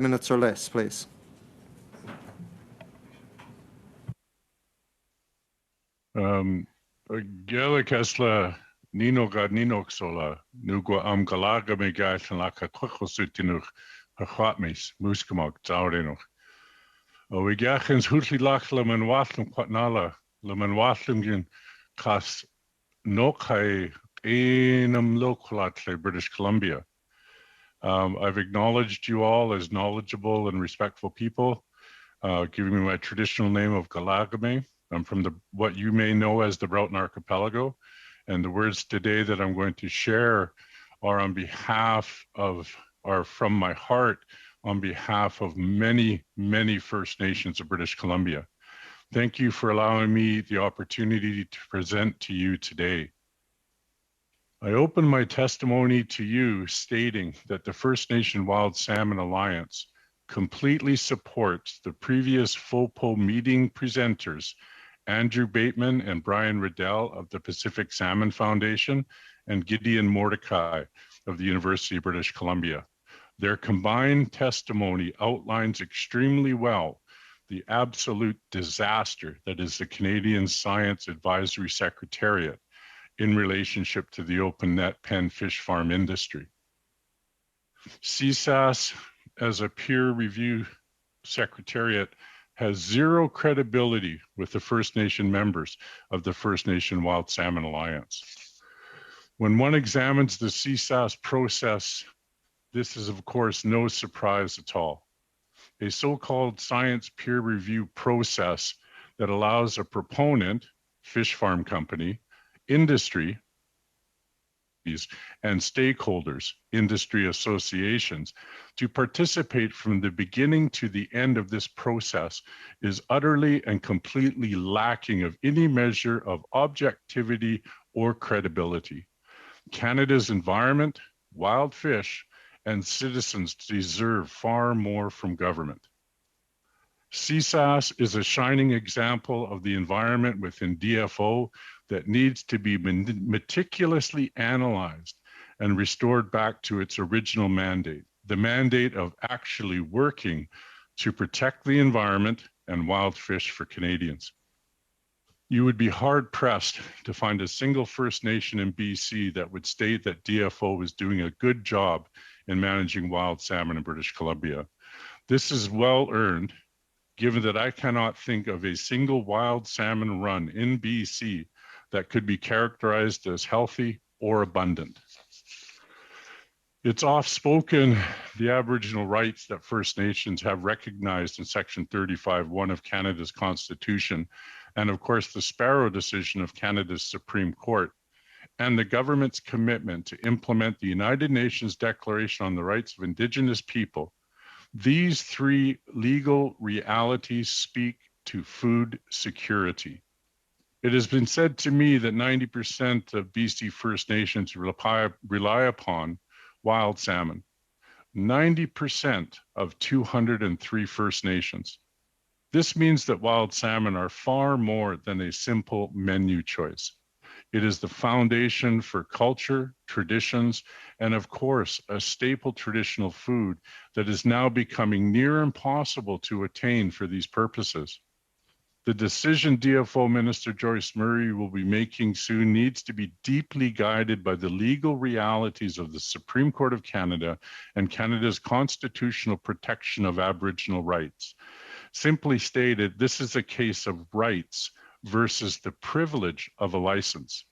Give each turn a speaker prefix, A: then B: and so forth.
A: minutes or less, please.
B: Gela Kesla Nino ga Nino sola Nugo Galaga me gaith and laka kwachosutinuch Hachwatmis Muskamok Zaurenoch. We gachens hutli lachlam and watlum quatnala Lumen watlum Kas Nokai Enum Localatli, British Columbia. I've acknowledged you all as knowledgeable and respectful people, giving me my traditional name of Galagame. I'm from what you may know as the Broughton Archipelago, and the words today that I'm going to share are from my heart on behalf of many, many First Nations of British Columbia. Thank you for allowing me the opportunity to present to you today. I open my testimony to you stating that the First Nation Wild Salmon Alliance completely supports the previous FOPO meeting presenters, Andrew Bateman and Brian Riddell of the Pacific Salmon Foundation and Gideon Mordecai of the University of British Columbia. Their combined testimony outlines extremely well the absolute disaster that is the Canadian Science Advisory Secretariat in relationship to the open net pen fish farm industry. CSAS, as a peer review secretariat, has zero credibility with the First Nation members of the First Nation Wild Salmon Alliance. When one examines the CSAS process, this is of course no surprise at all. A so-called science peer review process that allows a proponent, fish farm company, industry, and stakeholders, industry associations, to participate from the beginning to the end of this process is utterly and completely lacking of any measure of objectivity or credibility. Canada's environment, wild fish, and citizens deserve far more from government. CSAS is a shining example of the environment within DFO that needs to be meticulously analyzed and restored back to its original mandate, the mandate of actually working to protect the environment and wild fish for Canadians. You would be hard pressed to find a single First Nation in BC that would state that DFO is doing a good job in managing wild salmon in British Columbia. This is well earned, given that I cannot think of a single wild salmon run in BC that could be characterized as healthy or abundant. It's oft-spoken, the Aboriginal rights that First Nations have recognized in Section 35(1) of Canada's Constitution, and of course the Sparrow decision of Canada's Supreme Court, and the government's commitment to implement the United Nations Declaration on the Rights of Indigenous People. These three legal realities speak to food security. It has been said to me that 90% of BC First Nations rely upon wild salmon. 90% of 203 First Nations. This means that wild salmon are far more than a simple menu choice. It is the foundation for culture, traditions, and of course, a staple traditional food that is now becoming near impossible to attain for these purposes. The decision DFO Minister Joyce Murray will be making soon needs to be deeply guided by the legal realities of the Supreme Court of Canada and Canada's constitutional protection of Aboriginal rights. Simply stated, this is a case of rights versus the privilege of a license.